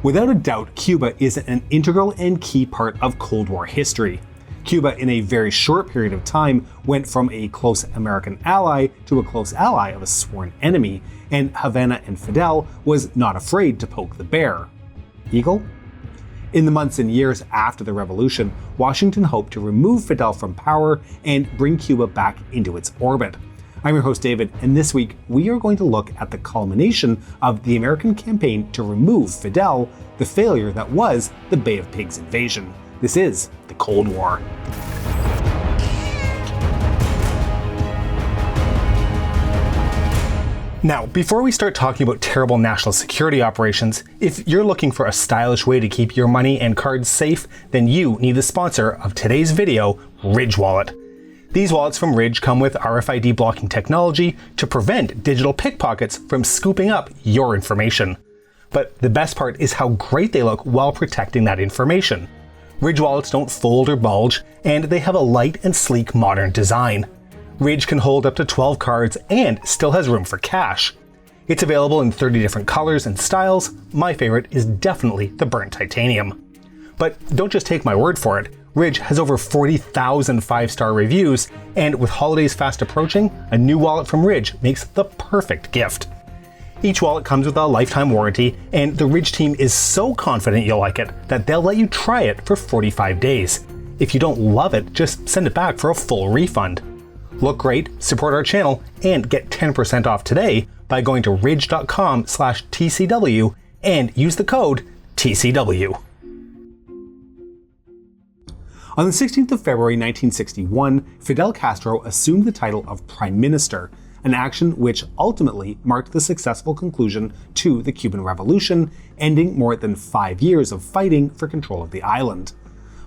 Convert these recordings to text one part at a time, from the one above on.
Without a doubt, Cuba is an integral and key part of Cold War history. Cuba, in a very short period of time, went from a close American ally to a close ally of a sworn enemy, and Havana and Fidel was not afraid to poke the bear. Eagle? In the months and years after the revolution, Washington hoped to remove Fidel from power and bring Cuba back into its orbit. I'm your host David, and this week we are going to look at the culmination of the American campaign to remove Fidel, the failure that was the Bay of Pigs invasion. This is the Cold War. Now, before we start talking about terrible national security operations, if you're looking for a stylish way to keep your money and cards safe, then you need the sponsor of today's video, Ridge Wallet. These wallets from Ridge come with RFID blocking technology to prevent digital pickpockets from scooping up your information. But the best part is how great they look while protecting that information. Ridge wallets don't fold or bulge, and they have a light and sleek modern design. Ridge can hold up to 12 cards and still has room for cash. It's available in 30 different colors and styles. My favorite is definitely the burnt titanium. But don't just take my word for it. Ridge has over 40,000 5-star reviews, and with holidays fast approaching, a new wallet from Ridge makes the perfect gift. Each wallet comes with a lifetime warranty, and the Ridge team is so confident you'll like it that they'll let you try it for 45 days. If you don't love it, just send it back for a full refund. Look great, support our channel, and get 10% off today by going to ridge.com/TCW and use the code TCW. On the 16th of February 1961, Fidel Castro assumed the title of Prime Minister, an action which ultimately marked the successful conclusion to the Cuban Revolution, ending more than 5 years of fighting for control of the island.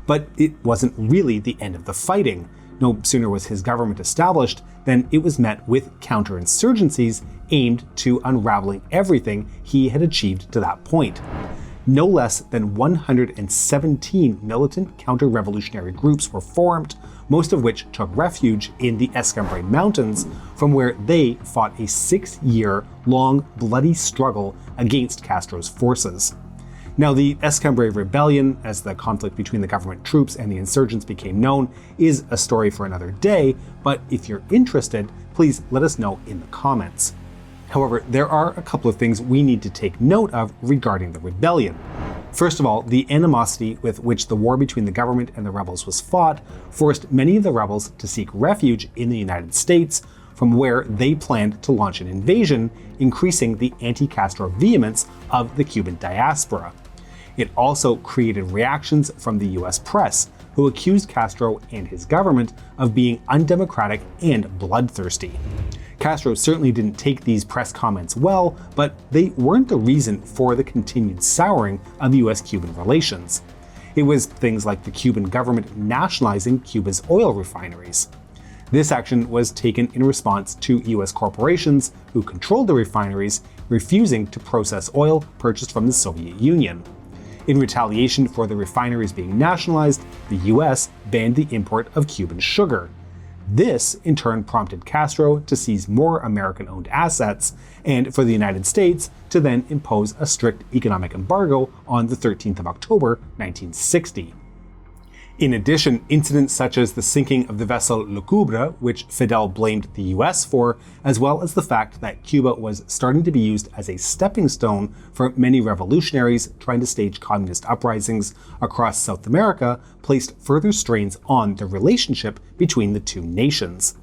But it wasn't really the end of the fighting. No sooner was his government established than it was met with counterinsurgencies aimed to unraveling everything he had achieved to that point. No less than 117 militant counter-revolutionary groups were formed, most of which took refuge in the Escambray Mountains, from where they fought a 6-year-long bloody struggle against Castro's forces. Now, the Escambray Rebellion, as the conflict between the government troops and the insurgents became known, is a story for another day, but if you're interested, please let us know in the comments. However, there are a couple of things we need to take note of regarding the rebellion. First of all, the animosity with which the war between the government and the rebels was fought forced many of the rebels to seek refuge in the United States, from where they planned to launch an invasion, increasing the anti-Castro vehemence of the Cuban diaspora. It also created reactions from the US press, who accused Castro and his government of being undemocratic and bloodthirsty. Castro certainly didn't take these press comments well, but they weren't the reason for the continued souring of US-Cuban relations. It was things like the Cuban government nationalizing Cuba's oil refineries. This action was taken in response to US corporations who controlled the refineries refusing to process oil purchased from the Soviet Union. In retaliation for the refineries being nationalized, the US banned the import of Cuban sugar. This, in turn, prompted Castro to seize more American-owned assets, and for the United States to then impose a strict economic embargo on the 13th of October, 1960. In addition, incidents such as the sinking of the vessel Le Coubre, which Fidel blamed the US for, as well as the fact that Cuba was starting to be used as a stepping stone for many revolutionaries trying to stage communist uprisings across South America, placed further strains on the relationship between the two nations.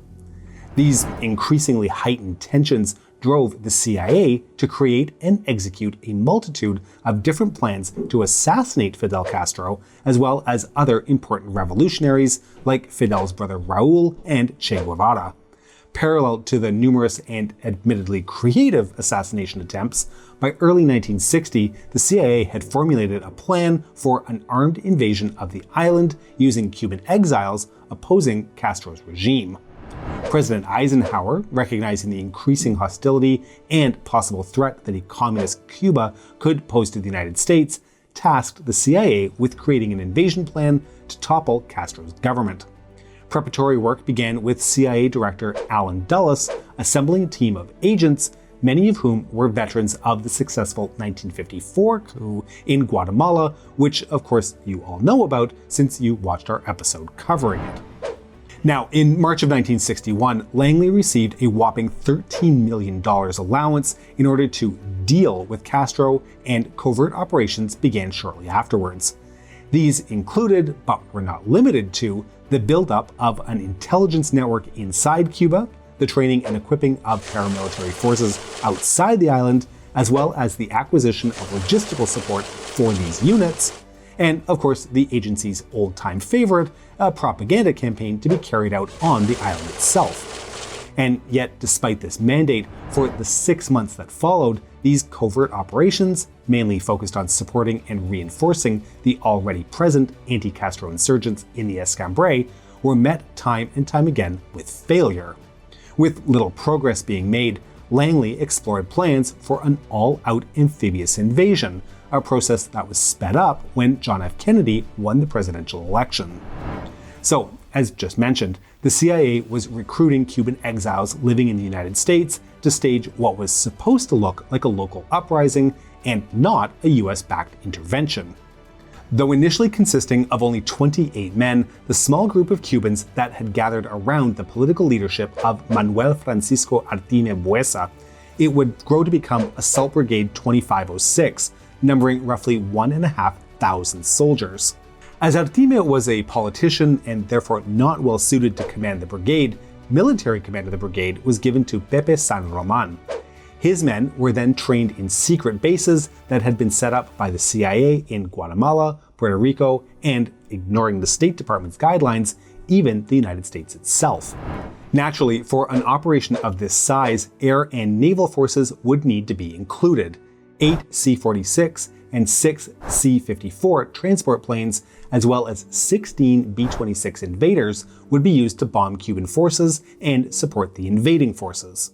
These increasingly heightened tensions drove the CIA to create and execute a multitude of different plans to assassinate Fidel Castro, as well as other important revolutionaries like Fidel's brother Raúl and Che Guevara. Parallel to the numerous and admittedly creative assassination attempts, by early 1960, the CIA had formulated a plan for an armed invasion of the island using Cuban exiles opposing Castro's regime. President Eisenhower, recognizing the increasing hostility and possible threat that a communist Cuba could pose to the United States, tasked the CIA with creating an invasion plan to topple Castro's government. Preparatory work began with CIA Director Allen Dulles assembling a team of agents many of whom were veterans of the successful 1954 coup in Guatemala, which of course you all know about since you watched our episode covering it. Now, in March of 1961, Langley received a whopping $13 million allowance in order to deal with Castro, and covert operations began shortly afterwards. These included, but were not limited to, the buildup of an intelligence network inside Cuba, the training and equipping of paramilitary forces outside the island, as well as the acquisition of logistical support for these units, and of course the agency's old-time favorite, a propaganda campaign to be carried out on the island itself. And yet, despite this mandate, for the 6 months that followed, these covert operations, mainly focused on supporting and reinforcing the already present anti-Castro insurgents in the Escambray, were met time and time again with failure. With little progress being made, Langley explored plans for an all-out amphibious invasion, a process that was sped up when John F. Kennedy won the presidential election. So, as just mentioned, the CIA was recruiting Cuban exiles living in the United States to stage what was supposed to look like a local uprising and not a US-backed intervention. Though initially consisting of only 28 men, the small group of Cubans that had gathered around the political leadership of Manuel Francisco Artime Buesa, it would grow to become Assault Brigade 2506, numbering roughly 1,500 soldiers. As Artime was a politician and therefore not well suited to command the brigade, military command of the brigade was given to Pepe San Roman. His men were then trained in secret bases that had been set up by the CIA in Guatemala, Puerto Rico, and, ignoring the State Department's guidelines, even the United States itself. Naturally, for an operation of this size, air and naval forces would need to be included. 8 C-46 and 6 C-54 transport planes, as well as 16 B-26 Invaders, would be used to bomb Cuban forces and support the invading forces.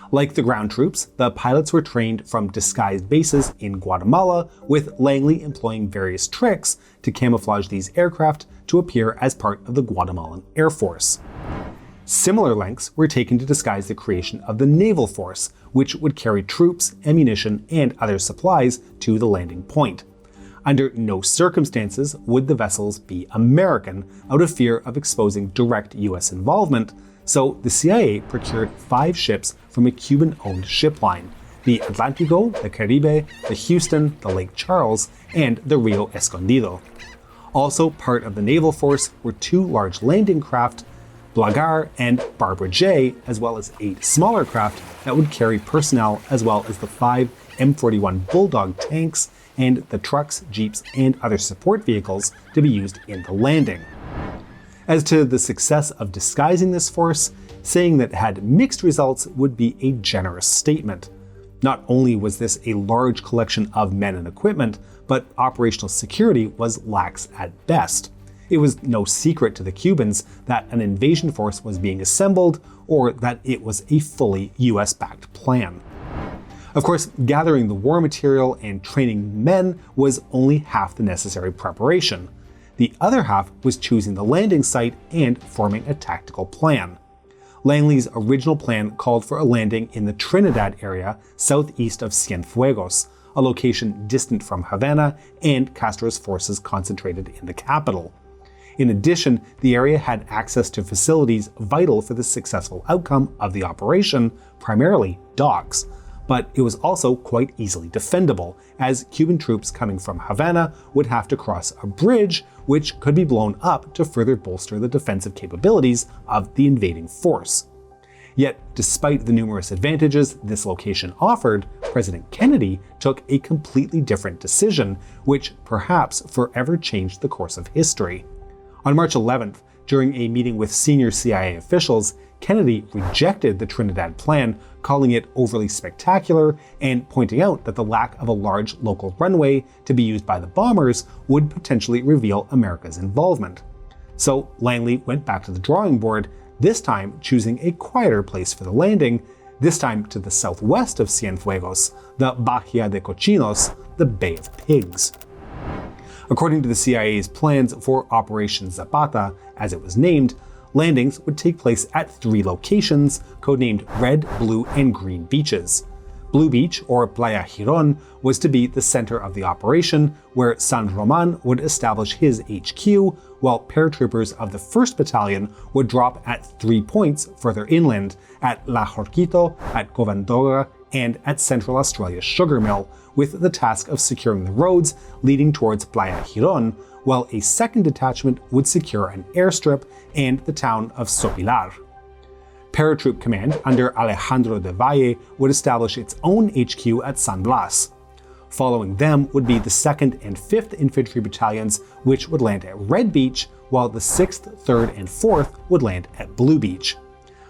Like the ground troops, the pilots were trained from disguised bases in Guatemala, with Langley employing various tricks to camouflage these aircraft to appear as part of the Guatemalan Air Force. Similar lengths were taken to disguise the creation of the naval force, which would carry troops, ammunition, and other supplies to the landing point. Under no circumstances would the vessels be American, out of fear of exposing direct US involvement, so the CIA procured 5 ships from a Cuban-owned ship line: the Atlántico, the Caribe, the Houston, the Lake Charles, and the Rio Escondido. Also part of the naval force were 2 large landing craft, Blagar and Barbara J, as well as 8 smaller craft that would carry personnel, as well as the 5 M41 Bulldog tanks and the trucks, jeeps, and other support vehicles to be used in the landing. As to the success of disguising this force, saying that it had mixed results would be a generous statement. Not only was this a large collection of men and equipment, but operational security was lax at best. It was no secret to the Cubans that an invasion force was being assembled, or that it was a fully US-backed plan. Of course, gathering the war material and training men was only half the necessary preparation. The other half was choosing the landing site and forming a tactical plan. Langley's original plan called for a landing in the Trinidad area southeast of Cienfuegos, a location distant from Havana and Castro's forces concentrated in the capital. In addition, the area had access to facilities vital for the successful outcome of the operation, primarily docks. But it was also quite easily defendable, as Cuban troops coming from Havana would have to cross a bridge, which could be blown up to further bolster the defensive capabilities of the invading force. Yet, despite the numerous advantages this location offered, President Kennedy took a completely different decision, which perhaps forever changed the course of history. On March 11th, during a meeting with senior CIA officials, Kennedy rejected the Trinidad plan, calling it overly spectacular and pointing out that the lack of a large local runway to be used by the bombers would potentially reveal America's involvement. So Langley went back to the drawing board, this time choosing a quieter place for the landing, this time to the southwest of Cienfuegos, the Bahia de Cochinos, the Bay of Pigs. According to the CIA's plans for Operation Zapata, as it was named, landings would take place at 3 locations, codenamed Red, Blue, and Green Beaches. Blue Beach, or Playa Girón, was to be the center of the operation, where San Roman would establish his HQ, while paratroopers of the 1st Battalion would drop at 3 points further inland, at La Jorquito, at Govandora, and at Central Australia's sugar mill, with the task of securing the roads leading towards Playa Girón, while a 2nd detachment would secure an airstrip and the town of Sopilar. Paratroop Command under Alejandro de Valle would establish its own HQ at San Blas. Following them would be the 2nd and 5th Infantry Battalions, which would land at Red Beach, while the 6th, 3rd, and 4th would land at Blue Beach.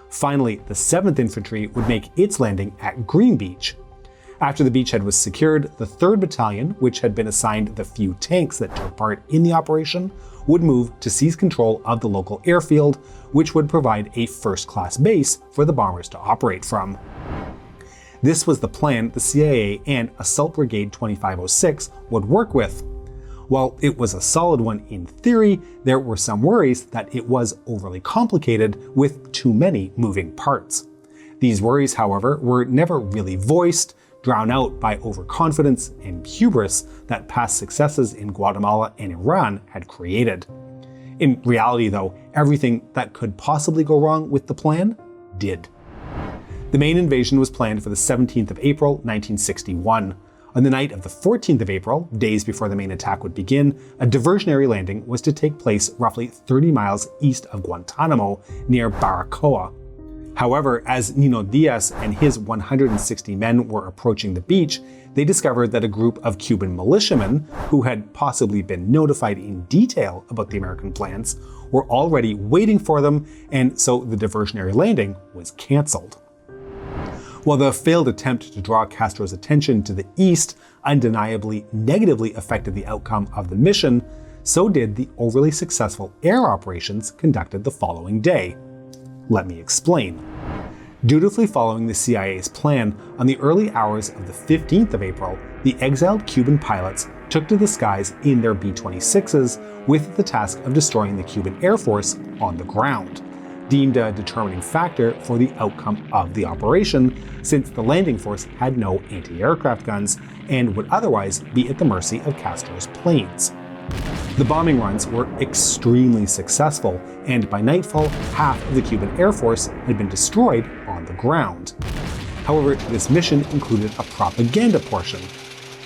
Finally, the 7th Infantry would make its landing at Green Beach. After the beachhead was secured, the 3rd Battalion, which had been assigned the few tanks that took part in the operation, would move to seize control of the local airfield, which would provide a first-class base for the bombers to operate from. This was the plan the CIA and Assault Brigade 2506 would work with. While it was a solid one in theory, there were some worries that it was overly complicated with too many moving parts. These worries, however, were never really voiced, drowned out by overconfidence and hubris that past successes in Guatemala and Iran had created. In reality, though, everything that could possibly go wrong with the plan did. The main invasion was planned for the 17th of April, 1961. On the night of the 14th of April, days before the main attack would begin, a diversionary landing was to take place roughly 30 miles east of Guantanamo, near Baracoa. However, as Nino Diaz and his 160 men were approaching the beach, they discovered that a group of Cuban militiamen, who had possibly been notified in detail about the American plans, were already waiting for them, and so the diversionary landing was cancelled. While the failed attempt to draw Castro's attention to the east undeniably negatively affected the outcome of the mission, so did the overly successful air operations conducted the following day. Let me explain. Dutifully following the CIA's plan, on the early hours of the 15th of April, the exiled Cuban pilots took to the skies in their B-26s with the task of destroying the Cuban Air Force on the ground, deemed a determining factor for the outcome of the operation, since the landing force had no anti-aircraft guns and would otherwise be at the mercy of Castro's planes. The bombing runs were extremely successful, and by nightfall, half of the Cuban Air Force had been destroyed on the ground. However, this mission included a propaganda portion.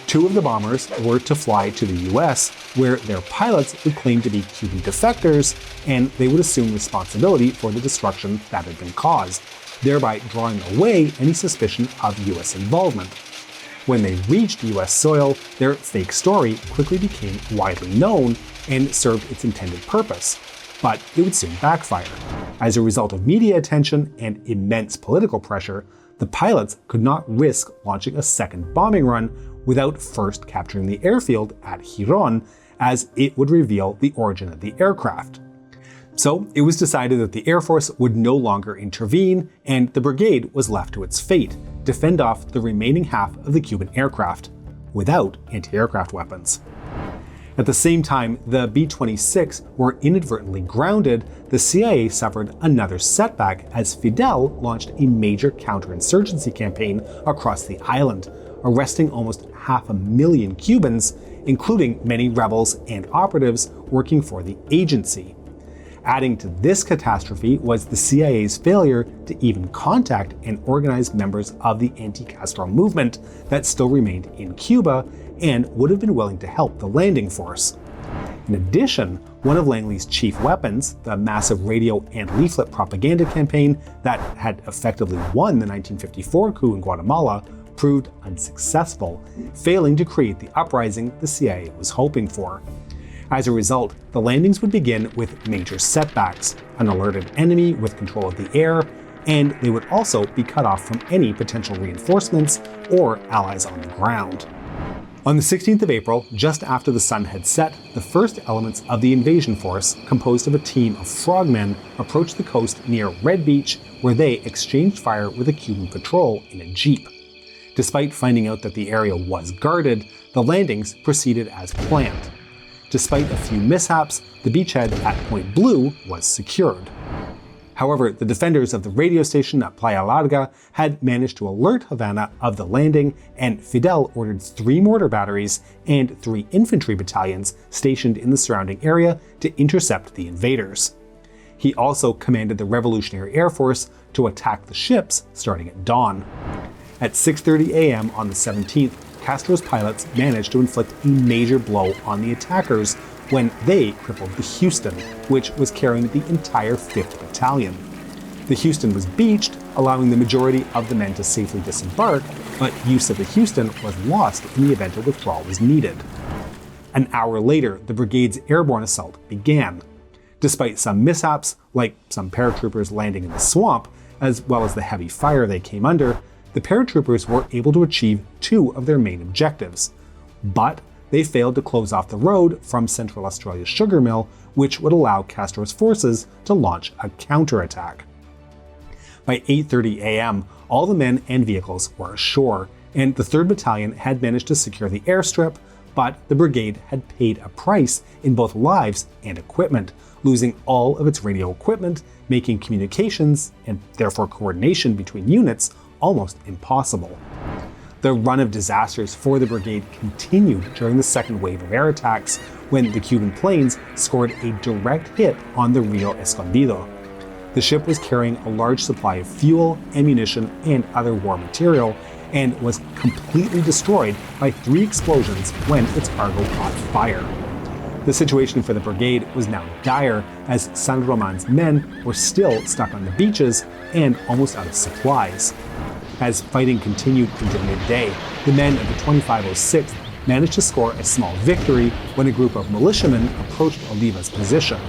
2 of the bombers were to fly to the US, where their pilots would claim to be Cuban defectors, and they would assume responsibility for the destruction that had been caused, thereby drawing away any suspicion of US involvement. When they reached US soil, their fake story quickly became widely known and served its intended purpose, but it would soon backfire. As a result of media attention and immense political pressure, the pilots could not risk launching a second bombing run without first capturing the airfield at Girón, as it would reveal the origin of the aircraft. So it was decided that the Air Force would no longer intervene, and the brigade was left to its fate, to fend off the remaining half of the Cuban aircraft, without anti-aircraft weapons. At the same time the B-26 were inadvertently grounded, the CIA suffered another setback as Fidel launched a major counterinsurgency campaign across the island, arresting almost 500,000 Cubans, including many rebels and operatives working for the agency. Adding to this catastrophe was the CIA's failure to even contact and organize members of the anti-Castro movement that still remained in Cuba and would have been willing to help the landing force. In addition, one of Langley's chief weapons, the massive radio and leaflet propaganda campaign that had effectively won the 1954 coup in Guatemala, proved unsuccessful, failing to create the uprising the CIA was hoping for. As a result, the landings would begin with major setbacks, an alerted enemy with control of the air, and they would also be cut off from any potential reinforcements or allies on the ground. On the 16th of April, just after the sun had set, the first elements of the invasion force, composed of a team of frogmen, approached the coast near Red Beach, where they exchanged fire with a Cuban patrol in a jeep. Despite finding out that the area was guarded, the landings proceeded as planned. Despite a few mishaps, the beachhead at Point Blue was secured. However, the defenders of the radio station at Playa Larga had managed to alert Havana of the landing, and Fidel ordered 3 mortar batteries and 3 infantry battalions stationed in the surrounding area to intercept the invaders. He also commanded the Revolutionary Air Force to attack the ships starting at dawn. At 6:30 a.m. on the 17th, Castro's pilots managed to inflict a major blow on the attackers when they crippled the Houston, which was carrying the entire 5th Battalion. The Houston was beached, allowing the majority of the men to safely disembark, but use of the Houston was lost in the event a withdrawal was needed. An hour later, the brigade's airborne assault began. Despite some mishaps, like some paratroopers landing in the swamp, as well as the heavy fire they came under, the paratroopers were able to achieve 2 of their main objectives. But they failed to close off the road from Central Australia's sugar mill, which would allow Castro's forces to launch a counterattack. By 8:30 a.m., all the men and vehicles were ashore, and the 3rd Battalion had managed to secure the airstrip, but the brigade had paid a price in both lives and equipment, losing all of its radio equipment, making communications, and therefore coordination between units, almost impossible. The run of disasters for the brigade continued during the second wave of air attacks when the Cuban planes scored a direct hit on the Rio Escondido. The ship was carrying a large supply of fuel, ammunition, and other war material, and was completely destroyed by 3 explosions when its cargo caught fire. The situation for the brigade was now dire, as San Roman's men were still stuck on the beaches and almost out of supplies. As fighting continued into midday, the men of the 2506th managed to score a small victory when a group of militiamen approached Oliva's position.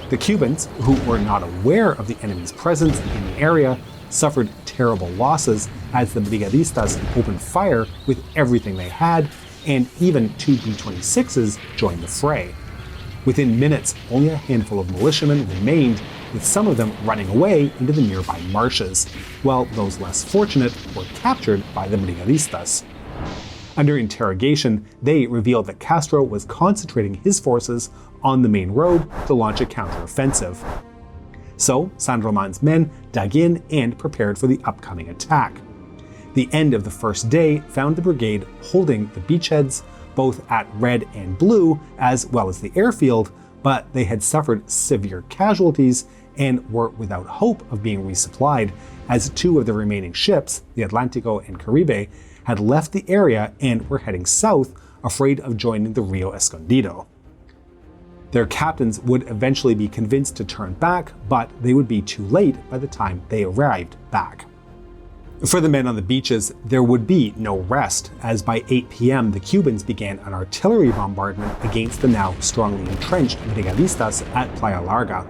The Cubans, who were not aware of the enemy's presence in the area, suffered terrible losses as the brigadistas opened fire with everything they had, and even 2 B-26s joined the fray. Within minutes, only a handful of militiamen remained, with some of them running away into the nearby marshes, while those less fortunate were captured by the brigadistas. Under interrogation, they revealed that Castro was concentrating his forces on the main road to launch a counteroffensive. So, San Roman's men dug in and prepared for the upcoming attack. The end of the first day found the brigade holding the beachheads, both at Red and Blue, as well as the airfield, but they had suffered severe casualties and were without hope of being resupplied, as 2 of the remaining ships, the Atlantico and Caribe, had left the area and were heading south, afraid of joining the Rio Escondido. Their captains would eventually be convinced to turn back, but they would be too late by the time they arrived back. For the men on the beaches, there would be no rest, as by 8 p.m. the Cubans began an artillery bombardment against the now strongly entrenched brigadistas at Playa Larga.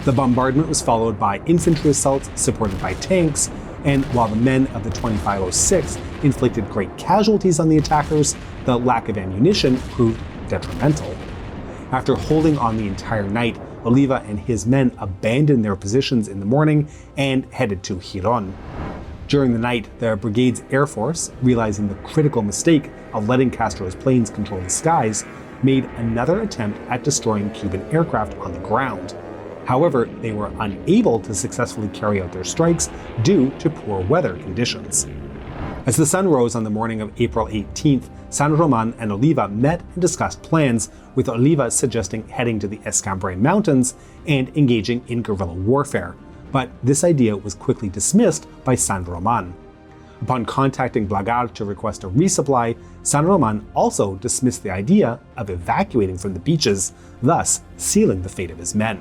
The bombardment was followed by infantry assaults supported by tanks, and while the men of the 2506 inflicted great casualties on the attackers, the lack of ammunition proved detrimental. After holding on the entire night, Oliva and his men abandoned their positions in the morning and headed to Giron. During the night, the brigade's air force, realizing the critical mistake of letting Castro's planes control the skies, made another attempt at destroying Cuban aircraft on the ground. However, they were unable to successfully carry out their strikes due to poor weather conditions. As the sun rose on the morning of April 18th, San Roman and Oliva met and discussed plans, with Oliva suggesting heading to the Escambray Mountains and engaging in guerrilla warfare. But this idea was quickly dismissed by San Roman. Upon contacting Blagar to request a resupply, San Roman also dismissed the idea of evacuating from the beaches, thus sealing the fate of his men.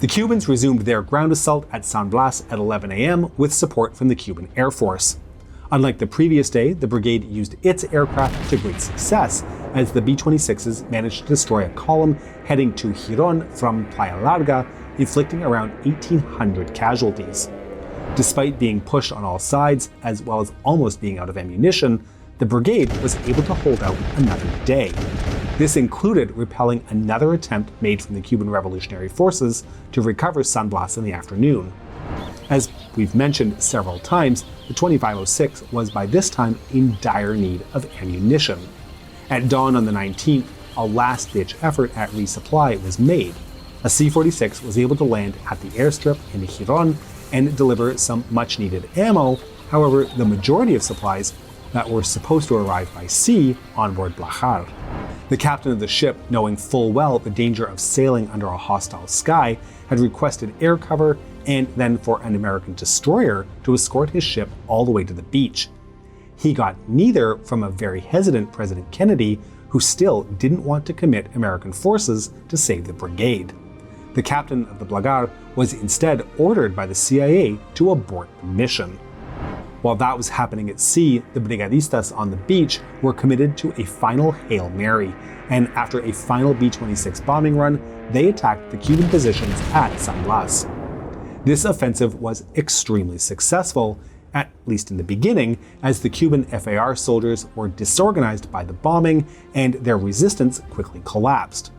The Cubans resumed their ground assault at San Blas at 11 a.m. with support from the Cuban Air Force. Unlike the previous day, the brigade used its aircraft to great success, as the B-26s managed to destroy a column heading to Giron from Playa Larga, inflicting around 1,800 casualties. Despite being pushed on all sides, as well as almost being out of ammunition, the brigade was able to hold out another day. This included repelling another attempt made from the Cuban Revolutionary Forces to recover San Blas in the afternoon. As we've mentioned several times, the 2506 was by this time in dire need of ammunition. At dawn on the 19th, a last-ditch effort at resupply was made. a C-46 was able to land at the airstrip in Giron and deliver some much-needed ammo. However, the majority of supplies that were supposed to arrive by sea on board Blajar. The captain of the ship, knowing full well the danger of sailing under a hostile sky, had requested air cover and then for an American destroyer to escort his ship all the way to the beach. He got neither from a very hesitant President Kennedy, who still didn't want to commit American forces to save the brigade. The captain of the Blagar was instead ordered by the CIA to abort the mission. While that was happening at sea, the brigadistas on the beach were committed to a final Hail Mary, and after a final B-26 bombing run, they attacked the Cuban positions at San Blas. This offensive was extremely successful, at least in the beginning, as the Cuban FAR soldiers were disorganized by the bombing and their resistance quickly collapsed.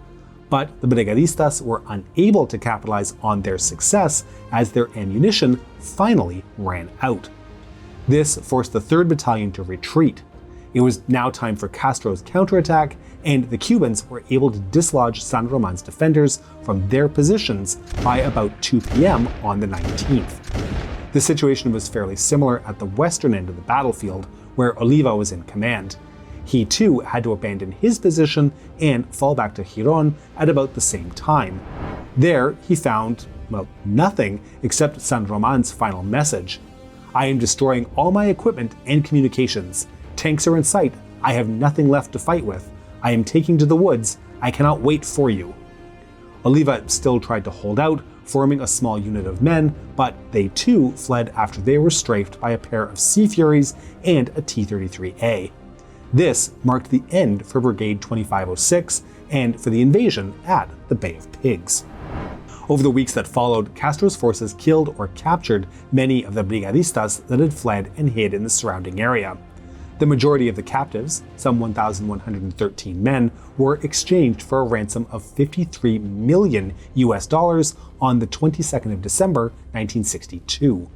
But the brigadistas were unable to capitalize on their success as their ammunition finally ran out. This forced the 3rd Battalion to retreat. It was now time for Castro's counterattack, and the Cubans were able to dislodge San Roman's defenders from their positions by about 2 p.m. on the 19th. The situation was fairly similar at the western end of the battlefield, where Oliva was in command. He too had to abandon his position and fall back to Giron at about the same time. There he found, nothing except San Roman's final message. "I am destroying all my equipment and communications. Tanks are in sight. I have nothing left to fight with. I am taking to the woods. I cannot wait for you." Oliva still tried to hold out, forming a small unit of men, but they too fled after they were strafed by a pair of Sea Furies and a T-33A. This marked the end for Brigade 2506 and for the invasion at the Bay of Pigs. Over the weeks that followed, Castro's forces killed or captured many of the brigadistas that had fled and hid in the surrounding area. The majority of the captives, some 1,113 men, were exchanged for a ransom of $53 million on the 22nd of December, 1962.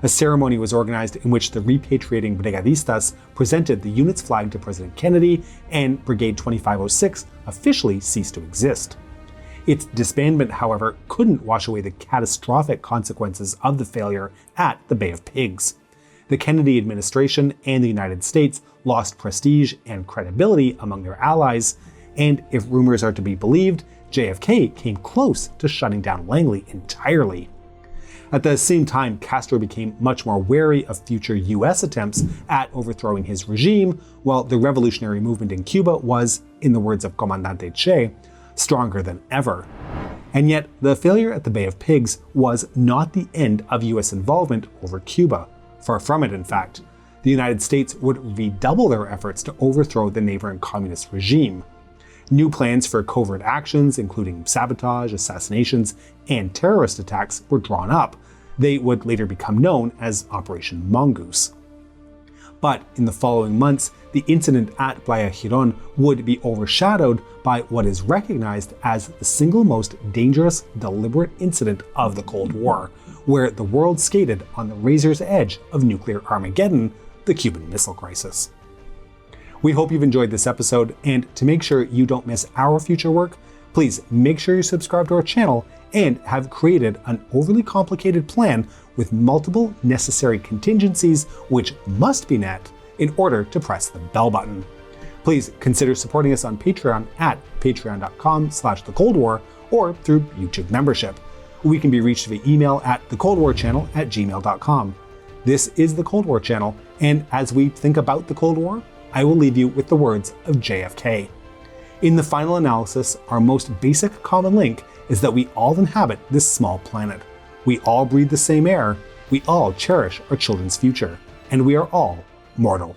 A ceremony was organized in which the repatriating brigadistas presented the unit's flag to President Kennedy, and Brigade 2506 officially ceased to exist. Its disbandment, however, couldn't wash away the catastrophic consequences of the failure at the Bay of Pigs. The Kennedy administration and the United States lost prestige and credibility among their allies, and if rumors are to be believed, JFK came close to shutting down Langley entirely. At the same time, Castro became much more wary of future US attempts at overthrowing his regime, while the revolutionary movement in Cuba was, in the words of Comandante Che, stronger than ever. And yet, the failure at the Bay of Pigs was not the end of US involvement over Cuba. Far from it, in fact. The United States would redouble their efforts to overthrow the neighboring communist regime. New plans for covert actions, including sabotage, assassinations, and terrorist attacks, were drawn up. They would later become known as Operation Mongoose. But in the following months, the incident at Playa Giron would be overshadowed by what is recognized as the single most dangerous, deliberate incident of the Cold War, where the world skated on the razor's edge of nuclear Armageddon, the Cuban Missile Crisis. We hope you've enjoyed this episode, and to make sure you don't miss our future work, please make sure you subscribe to our channel and have created an overly complicated plan with multiple necessary contingencies which must be met in order to press the bell button. Please consider supporting us on Patreon at patreon.com/thecoldwar or through YouTube membership. We can be reached via email at thecoldwarchannel@gmail.com. This is The Cold War Channel, and as we think about the Cold War, I will leave you with the words of JFK. In the final analysis, our most basic common link is that we all inhabit this small planet. We all breathe the same air, we all cherish our children's future, and we are all mortal.